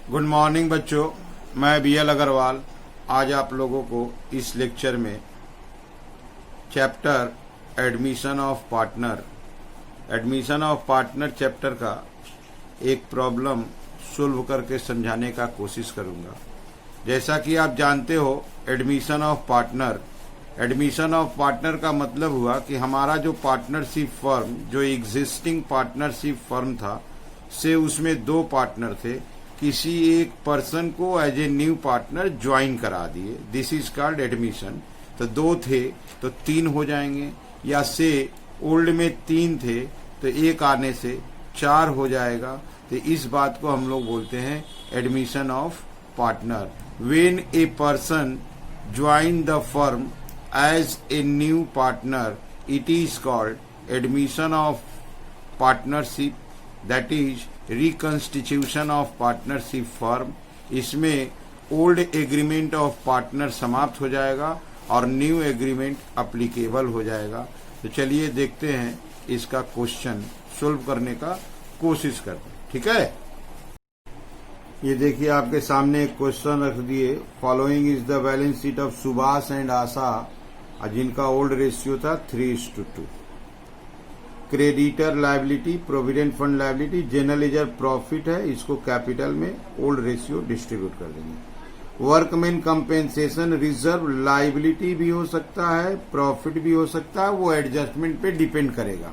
Good morning बच्चों, मैं BL Agarwal आज आप लोगों को इस लेक्चर में chapter admission of partner chapter का एक प्रॉब्लम सोल्व करके समझाने का कोशिश करूंगा। जैसा कि आप जानते हो, एडमिशन ऑफ पार्टनर का मतलब हुआ कि हमारा जो पार्टनरशिप फर्म, जो एग्जिस्टिंग पार्टनरशिप फर्म था, से उसमें दो पार्टनर थे, किसी एक पर्सन को as a new partner join करा दिए। This is called admission. तो दो थे तो तीन हो जाएंगे, या से ओल्ड में तीन थे तो एक आने से चार हो जाएगा। तो इस बात को हम लोग बोलते हैं admission of partner. When a person join the firm as a new partner, it is called admission of partnership, that is reconstitution of partnership firm. इसमें ओल्ड एग्रीमेंट ऑफ पार्टनर समाप्त हो जाएगा और न्यू एग्रीमेंट अप्लीकेबल हो जाएगा। तो चलिए देखते हैं, इसका क्वेश्चन सोल्व करने का कोशिश करते हैं। ठीक है, ये देखिए आपके सामने एक क्वेश्चन रख दिए। Following is the balance sheet of Subhash and Asha, जिनका ओल्ड रेशियो था 3:2। Creditor liability, provident fund liability, general ledger profit है, इसको कैपिटल में ओल्ड रेशियो डिस्ट्रीब्यूट कर देंगे। वर्कमैन कंपेंसेशन रिजर्व लायबिलिटी भी हो सकता है, प्रॉफिट भी हो सकता है, वो एडजस्टमेंट पे डिपेंड करेगा।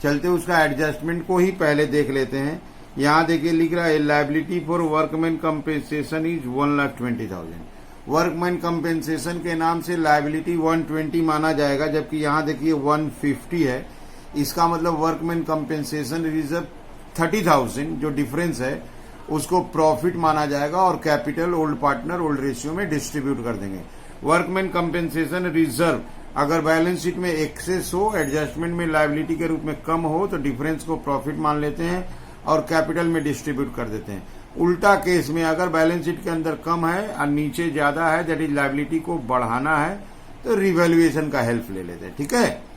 चलते उसका एडजस्टमेंट को ही पहले देख लेते हैं। यहाँ देखिए लिख रहा है liability for workman compensation is 1,20,000। Workman compensation के नाम से लायबिलिटी 120 माना जाएगा, जबकि यहाँ देखिए 150 है। इसका मतलब वर्कमैन कंपेंसेशन रिजर्व 30,000 जो डिफरेंस है उसको प्रॉफिट माना जाएगा और capital old partner old ratio में डिस्ट्रीब्यूट कर देंगे। वर्कमैन कंपेंसेशन रिजर्व अगर बैलेंस शीट में एक्सेस हो, एडजस्टमेंट में लायबिलिटी के रूप में कम हो, तो डिफरेंस को प्रॉफिट मान लेते हैं और कैपिटल में डिस्ट्रीब्यूट कर देते हैं। उल्टा केस में अगर बैलेंस शीट के अंदर कम है और नीचे ज्यादा है, दैट इज लायबिलिटी को बढ़ाना है, तो रिवैल्यूएशन का हेल्प ले लेते हैं। ठीक है,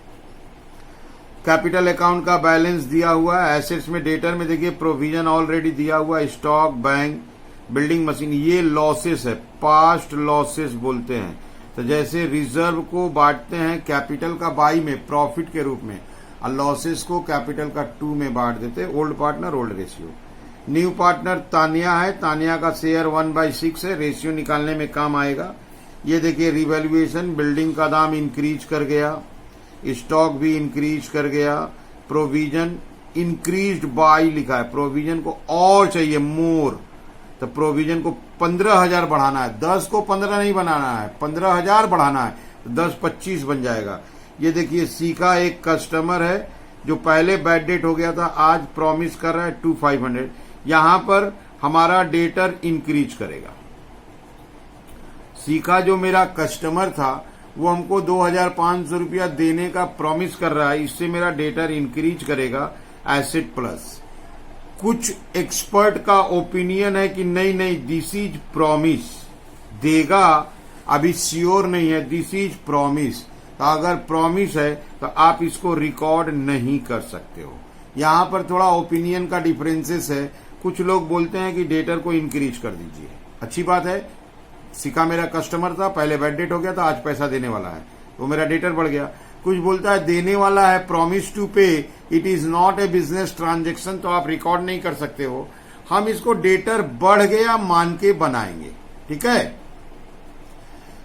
कैपिटल अकाउंट का बैलेंस दिया हुआ है। एसेट्स में डेटर में देखिए प्रोविजन ऑलरेडी दिया हुआ है, स्टॉक, बैंक, बिल्डिंग, मशीन, ये लॉसेस है, पास्ट लॉसेस बोलते हैं। तो जैसे रिजर्व को बांटते हैं कैपिटल का बाई में प्रॉफिट के रूप में, और लॉसेस को कैपिटल का 2 में बांट देते हैं। Old partner old ratio. New partner Tania है, तानिया का शेयर 1/6 है, रेशियो निकालने में काम आएगा। ये देखिए रिवैल्यूएशन, बिल्डिंग का दाम इंक्रीज कर गया, स्टॉक भी इंक्रीज कर गया, प्रोविजन इंक्रीज्ड बाय लिखा है, प्रोविजन को और चाहिए मोर, तो प्रोविजन को 15,000 बढ़ाना है। 10 को 15 नहीं बनाना है, 15,000 बढ़ाना है, तो 10 25 बन जाएगा। ये देखिए सी का एक कस्टमर है जो पहले बैड डेट हो गया था, आज प्रॉमिस कर रहा है 2,500। यहां पर हमारा डेटर इंक्रीज करेगा। सी का जो मेरा कस्टमर था वो हमको 2,500 रुपया देने का प्रॉमिस कर रहा है, इससे मेरा डेटर इंक्रीज करेगा एसेट प्लस। कुछ एक्सपर्ट का ओपिनियन है कि नहीं दिस इज प्रॉमिस, देगा, अभी श्योर नहीं है, दिस इज प्रॉमिस। तो अगर प्रॉमिस है तो आप इसको रिकॉर्ड नहीं कर सकते हो। यहां पर थोड़ा ओपिनियन का डिफरेंसेस है। कुछ लोग बोलते हैं कि डेटर को इंक्रीज कर दीजिए, अच्छी बात है। सिका मेरा कस्टमर था, पहले बैड डेट हो गया था, आज पैसा देने वाला है, तो मेरा डेटर बढ़ गया। कुछ बोलता है देने वाला है, प्रॉमिस टू पे, it is not a business transaction, तो आप रिकॉर्ड नहीं कर सकते हो। हम इसको डेटर बढ़ गया मान के बनाएंगे। ठीक है,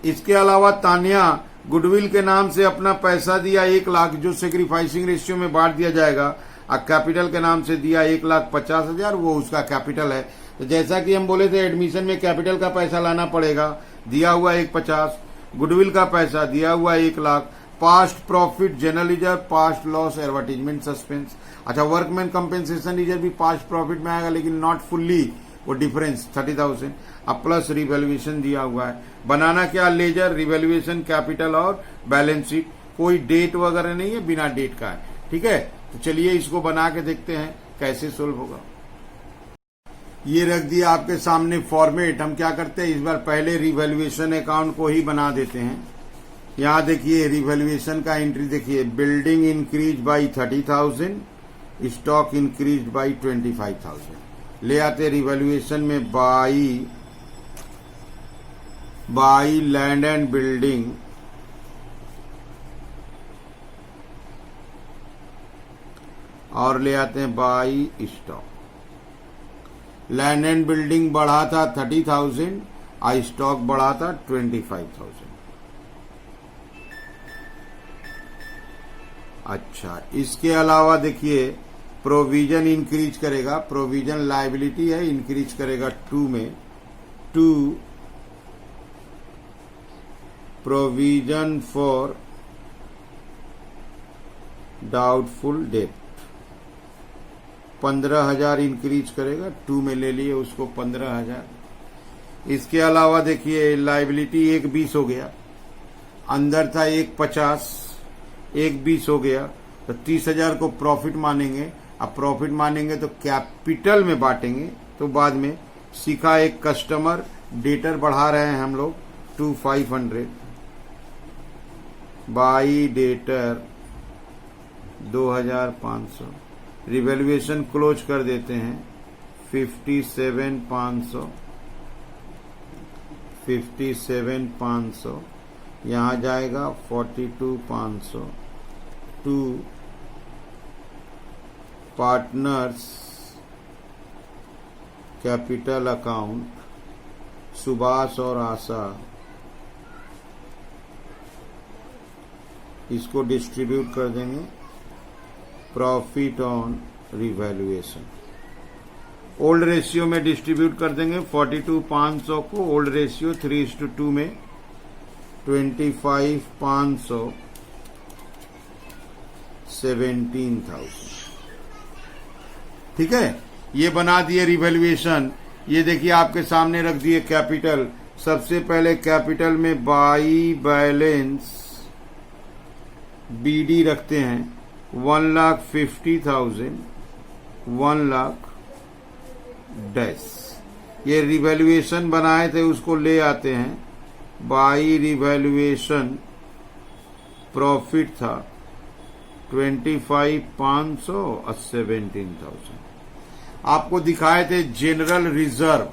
इसके अलावा तानिया गुडविल के नाम से अपना पैसा दिया 1 लाख, जो सेक्रीफाइसिंग रेशियो में बांट दिया जाएगा, और कैपिटल के नाम से दिया 1,50,000, वो उसका कैपिटल है। तो जैसा कि हम बोले थे एडमिशन में कैपिटल का पैसा लाना पड़ेगा, दिया हुआ 1,50, गुडविल का पैसा दिया हुआ 1 lakh, past profit, general reserve, past loss, advertisement, suspense. अच्छा, वर्कमैन कंपेंसेशन रिजर्व भी पास्ट प्रॉफिट में आएगा, लेकिन नॉट फुल्ली, वो डिफरेंस 30,000। अब प्लस रिवैल्यूएशन दिया हुआ है। बनाना क्या, लेजर, रिवैल्यूएशन, कैपिटल और बैलेंस शीट। कोई डेट वगैरह नहीं है, बिना डेट का है। ठीक है, तो चलिए इसको बना के देखते हैं कैसे सोल्व होगा। ये रख दिया आपके सामने फॉर्मेट। हम क्या करते हैं, इस बार पहले रिवैल्यूएशन अकाउंट को ही बना देते हैं। यहाँ देखिए रिवैल्यूएशन का एंट्री देखिए, building increase by 30,000, stock increase by 25,000। ले आते रिवैल्यूएशन में बाई लैंड एंड बिल्डिंग और ले आते हैं by stock. Land and building बढ़ा था 30,000, और स्टॉक बढ़ा था 25,000। अच्छा, इसके अलावा देखिए प्रोविजन इंक्रीज करेगा, प्रोविजन लायबिलिटी है, इंक्रीज करेगा 2 में 2 provision for doubtful debt 15,000 increase करेगा, 2 में ले लिए उसको 15,000। इसके अलावा देखिए लायबिलिटी 1,20 हो गया, अंदर था 1,50, 1,20 हो गया, तो 30,000 को प्रॉफिट मानेंगे। अब प्रॉफिट मानेंगे तो कैपिटल में बांटेंगे, तो बाद में सीखा एक कस्टमर डेटर बढ़ा रहे हैं हम लोग 2,500 बाई डेटर 2,500। रिवैल्यूएशन क्लोज कर देते हैं 57,500 यहां जाएगा 42,500 to partners capital account Subhash और आशा, इसको डिस्ट्रीब्यूट कर देंगे profit on revaluation. Old ratio में डिस्ट्रीब्यूट कर देंगे 42,500 को, ओल्ड रेशियो 3:2 में 25,500 17,000। ठीक है, ये बना दिए रिवैल्यूएशन। ये देखिए आपके सामने रख दिए कैपिटल। सबसे पहले कैपिटल में बाई बैलेंस बीडी रखते हैं 1,50,000 1,00,000 डैश। ये रिवैल्यूएशन बनाए थे उसको ले आते हैं बाई रिवैल्यूएशन प्रॉफिट था 25,500 और 17,000। आपको दिखाए थे जनरल रिजर्व।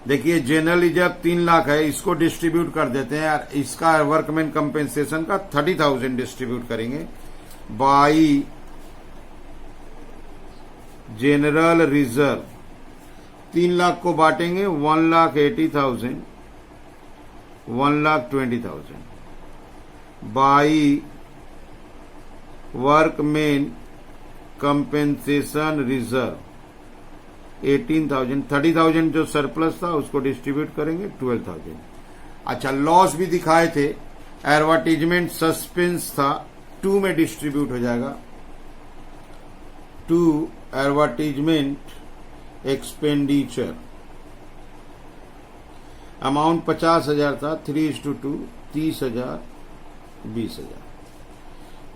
देखिए जनरल रिजर्व 3 लाख है, इसको डिस्ट्रीब्यूट कर देते हैं यार। इसका वर्कमैन कंपेंसेशन का 30,000 डिस्ट्रीब्यूट करेंगे बाई जनरल रिजर्व। 3 लाख को बांटेंगे 1,80,000 1,20,000 बाई वर्कमैन कंपेंसेशन रिजर्व 18,000। 30,000 जो सरप्लस था उसको डिस्ट्रीब्यूट करेंगे 12,000। अच्छा, लॉस भी दिखाए थे। एडवर्टीजमेंट सस्पेंस था 2 में डिस्ट्रीब्यूट हो जाएगा 2 एडवर्टीजमेंट एक्सपेंडिचर। अमाउंट 50,000 था 3:2 30,000 20,000।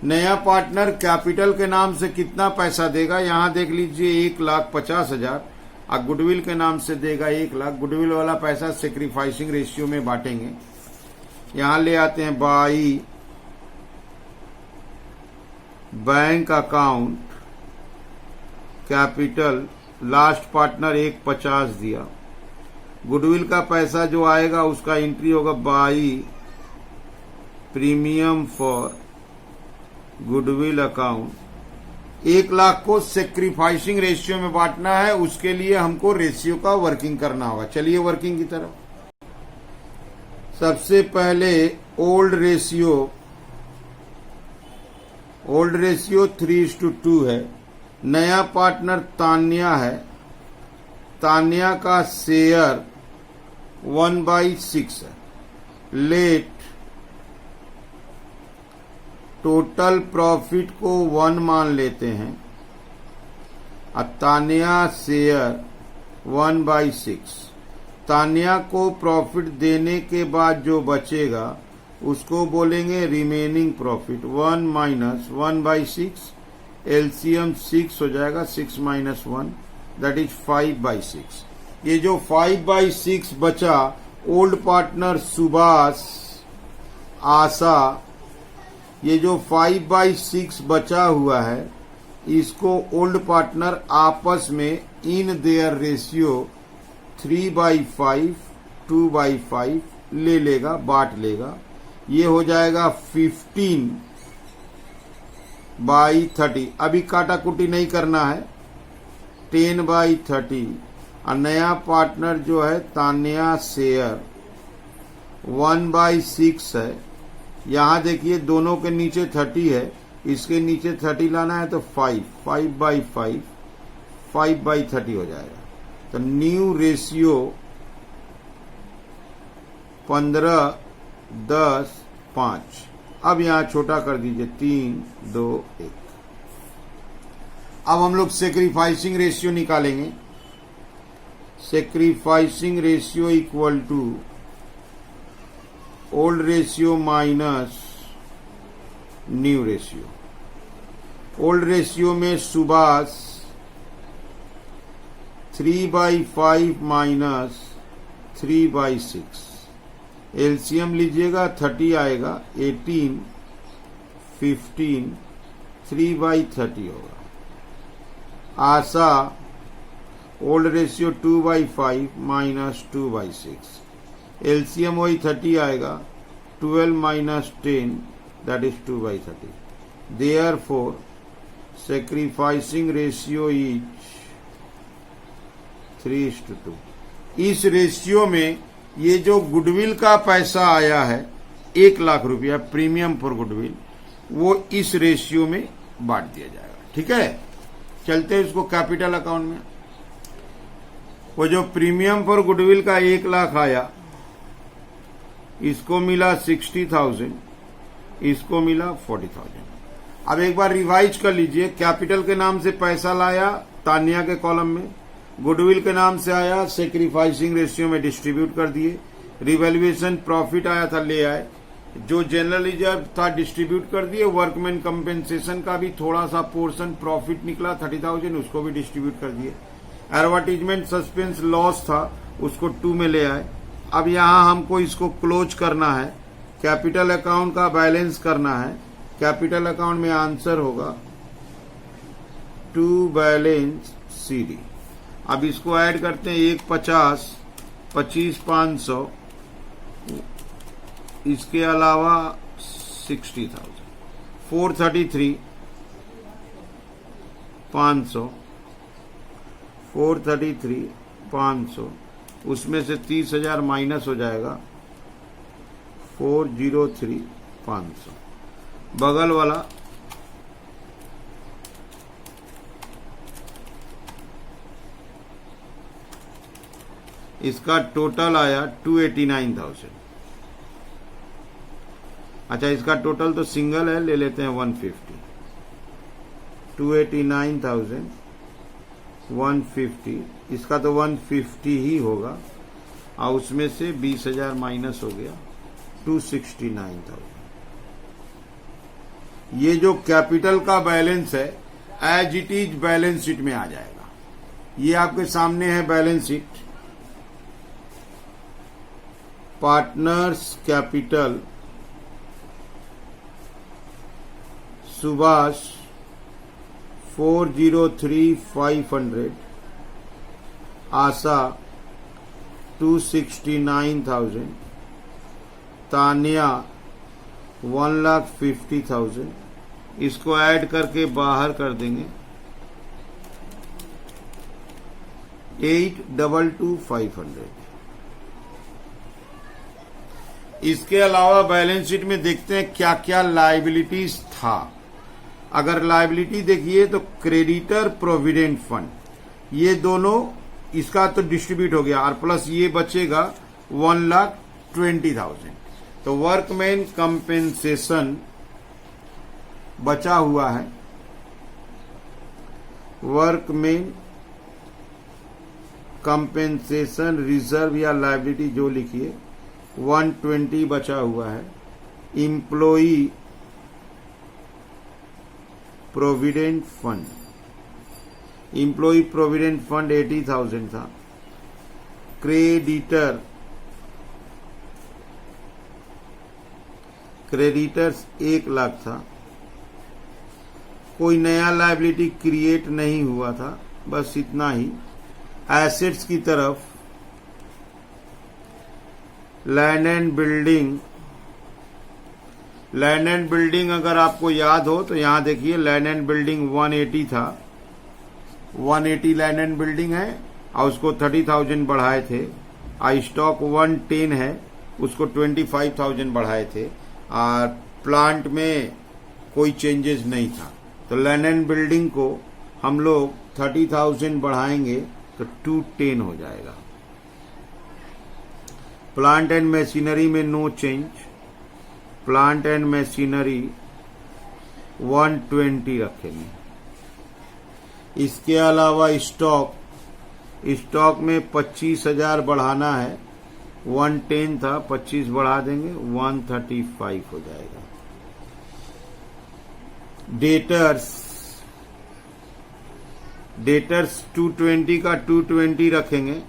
नया पार्टनर कैपिटल के नाम से कितना पैसा देगा यहां देख लीजिए 1,50,000 और गुडविल के नाम से देगा 1 लाख। गुडविल वाला पैसा सेक्रीफाइसिंग रेशियो में बांटेंगे। यहां ले आते हैं by bank account capital. Last partner 1,50 दिया। गुडविल का पैसा जो आएगा उसका एंट्री होगा by premium for goodwill account. 1 lakh को सेक्रीफाइसिंग रेशियो में बांटना है, उसके लिए हमको रेशियो का वर्किंग करना होगा। चलिए वर्किंग की तरफ। सबसे पहले ओल्ड रेशियो 3:2 है। नया पार्टनर तान्या है। तान्या का शेयर 1/6 है। लेट टोटल प्रॉफिट को 1 मान लेते हैं। तान्या शेयर 1/6। तान्या को प्रॉफिट देने के बाद जो बचेगा उसको बोलेंगे रिमेनिंग प्रॉफिट। 1 माइनस 1/6 एलसीएम 6 हो जाएगा। 6 माइनस 1 दैट इज 5/6। ये जो 5/6 बचा ओल्ड पार्टनर सुभाष आशा, ये जो 5/6 बचा हुआ है इसको ओल्ड पार्टनर आपस में इन देयर रेशियो 3/5 2/5 ले लेगा, बांट लेगा। ये हो जाएगा 15/30। अभी काटा कुटी नहीं करना है, 10/30। और नया पार्टनर जो है तान्या शेयर 1/6 है। यहां देखिए दोनों के नीचे 30 है, इसके नीचे 30 लाना है तो 5/5 5/30 हो जाएगा। तो न्यू रेशियो 15 10 5। अब यहां छोटा कर दीजिए 3 2 1। अब हम लोग सेक्रीफाइसिंग रेशियो निकालेंगे। Sacrificing ratio equal to old ratio minus new ratio. Old ratio में सुभाष 3/5 माइनस 3/6। एलसीएम लीजिएगा 30 आएगा, 18 15 3/30 होगा। आशा ओल्ड रेशियो 2/5 माइनस 2/6। एलसीएम वही 30 आएगा, 12 minus 10 that is 2/30। Therefore, sacrificing ratio is 3:2। इस रेशियो में ये जो गुडविल का पैसा आया है 1 लाख रुपया प्रीमियम फॉर गुडविल, वो इस रेशियो में बांट दिया जाएगा। ठीक है, चलते हैं इसको कैपिटल अकाउंट में। वो जो प्रीमियम फॉर गुडविल का 1 लाख आया, इसको मिला 60,000, इसको मिला 40,000। अब एक बार रिवाइज कर लीजिए। कैपिटल के नाम से पैसा लाया तान्या के कॉलम में, गुडविल के नाम से आया सेक्रीफाइसिंग रेशियो में डिस्ट्रीब्यूट कर दिए, रिवैल्यूएशन प्रॉफिट आया था ले आए, जो जनरल रिजर्व था डिस्ट्रीब्यूट कर दिए, वर्कमैन कंपेंसेशन का भी थोड़ा सा पोर्शन प्रॉफिट निकला 30,000, उसको भी डिस्ट्रीब्यूट कर दिए। एडवर्टीजमेंट सस्पेंस लॉस था, उसको 2 में ले आए। अब यहां हमको इसको क्लोज करना है, कैपिटल अकाउंट का बैलेंस करना है। कैपिटल अकाउंट में आंसर होगा टू बैलेंस सीडी। अब इसको ऐड करते हैं, 150 25 500, इसके अलावा 60,000, 433 500, 433 500, उसमें से 30,000 माइनस हो जाएगा 403 500। बगल वाला इसका टोटल आया 289,000। अच्छा, इसका टोटल तो सिंगल है, ले लेते हैं 150। 289,000 150, इसका तो 150 ही होगा, और उसमें से 20,000 माइनस हो गया 269,000। ये जो कैपिटल का बैलेंस है as it is balance sheet में आ जाएगा। ये आपके सामने है balance sheet. Partners capital Subhash 403,500, Asha 269,000, Tanya 1,50,000। इसको ऐड करके बाहर कर देंगे 822,500। इसके अलावा बैलेंस शीट में देखते हैं क्या क्या लायबिलिटीज था। अगर लायबिलिटी देखिए तो क्रेडिटर प्रोविडेंट फंड, ये दोनों इसका तो डिस्ट्रीब्यूट हो गया, और प्लस ये बचेगा 1,20,000। तो वर्कमैन कंपेंसेशन बचा हुआ है, वर्कमैन कंपेंसेशन रिजर्व या लायबिलिटी जो लिखिए 120 बचा हुआ है। Employee provident fund, employee provident fund 80,000 था। क्रेडिटर्स 1 लाख था। कोई नया लायबिलिटी क्रिएट नहीं हुआ था, बस इतना ही। एसेट्स की तरफ लैंड एंड बिल्डिंग अगर आपको याद हो तो यहां देखिए लैंड एंड बिल्डिंग 180 था, 180 लैंड एंड बिल्डिंग है और उसको 30,000 बढ़ाए थे। स्टॉक 110 है, उसको 25,000 बढ़ाए थे और प्लांट में कोई चेंजेस नहीं था। तो लैंड एंड बिल्डिंग को हम लोग 30,000 बढ़ाएंगे तो 210 हो जाएगा। प्लांट एंड मशीनरी में no change, plant and machinery 120 रखेंगे। इसके अलावा स्टॉक में 25,000 बढ़ाना है, 110 था, 25 बढ़ा देंगे 135 हो जाएगा। डेटर्स 220 का 220 रखेंगे।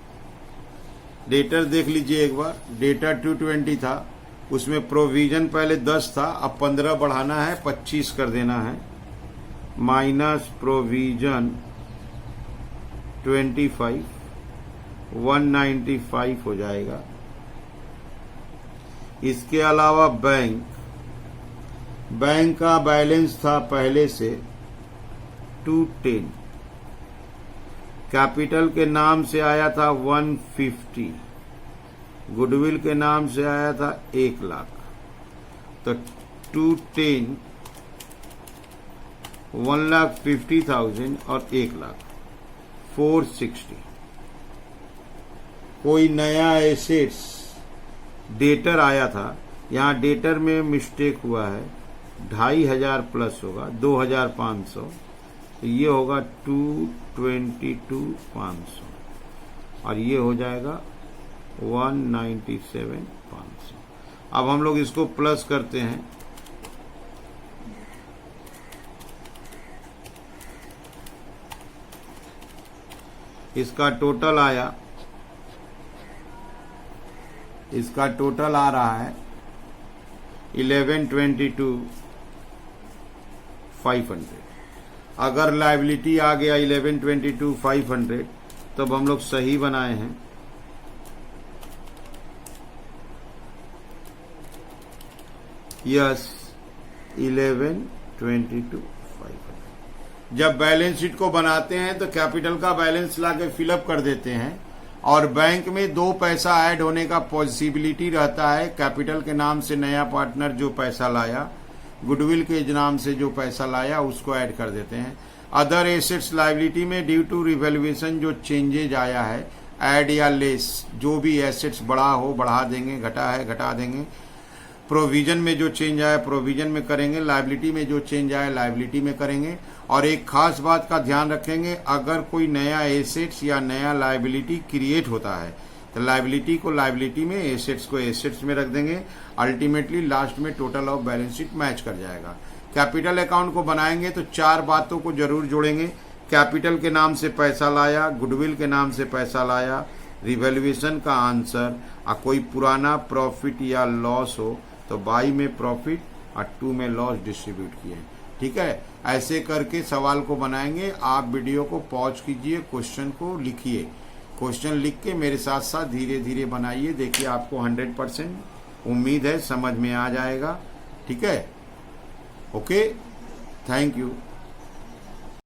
डेटर देख लीजिए एक बार, डेटर 220 था, उसमें प्रोविजन पहले 10 था, अब 15 बढ़ाना है, 25 कर देना है, माइनस प्रोविजन 25, 195 हो जाएगा। इसके अलावा बैंक का बैलेंस था पहले से 210, कैपिटल के नाम से आया था 150, गुडविल के नाम से आया था 1 लाख, तो 210 1,50,000 और 1 लाख 460। कोई नया एसेट्स डेटर आया था, यहाँ डेटर में मिस्टेक हुआ है, 2,500 प्लस होगा 2,500, तो ये होगा 222,500 और ये हो जाएगा 197,500। अब हम लोग इसको प्लस करते हैं, इसका टोटल आ रहा है 1122,500। अगर लायबिलिटी आ गया 1122,500 तब हम लोग सही बनाए हैं। यस, 1122,500। जब बैलेंस शीट को बनाते हैं तो कैपिटल का बैलेंस लाके फिलअप कर देते हैं और बैंक में 2 पैसा ऐड होने का पॉसिबिलिटी रहता है। कैपिटल के नाम से नया पार्टनर जो पैसा लाया, गुडविल के नाम से जो पैसा लाया, उसको ऐड कर देते हैं। अदर एसेट्स लायबिलिटी में ड्यू टू रिवैल्यूएशन जो चेंजेज आया है, ऐड या लेस, जो भी एसेट्स बढ़ा हो बढ़ा देंगे, घटा है घटा देंगे। प्रोविजन में जो चेंज आया प्रोविजन में करेंगे, लायबिलिटी में जो चेंज आया लायबिलिटी में करेंगे। और एक खास बात का ध्यान रखेंगे, अगर कोई नया एसेट्स या नया लायबिलिटी क्रिएट होता है तो लायबिलिटी को लायबिलिटी में, एसेट्स को एसेट्स में रख देंगे। अल्टीमेटली लास्ट में total of balance sheet match कर जाएगा। कैपिटल अकाउंट को बनाएंगे तो 4 बातों को जरूर जोड़ेंगे। कैपिटल के नाम से पैसा लाया, गुडविल के नाम से पैसा लाया, रिवैल्यूएशन का आंसर, और कोई पुराना प्रॉफिट या लॉस हो तो बाई में प्रॉफिट और 2 में लॉस डिस्ट्रीब्यूट किए। ठीक है, ऐसे करके सवाल को बनाएंगे। आप वीडियो को पॉज कीजिए, क्वेश्चन को लिखिए, क्वेश्चन लिख के मेरे साथ साथ धीरे धीरे बनाइए। देखिए आपको 100% उम्मीद है समझ में आ जाएगा। ठीक है, ओके, थैंक यू।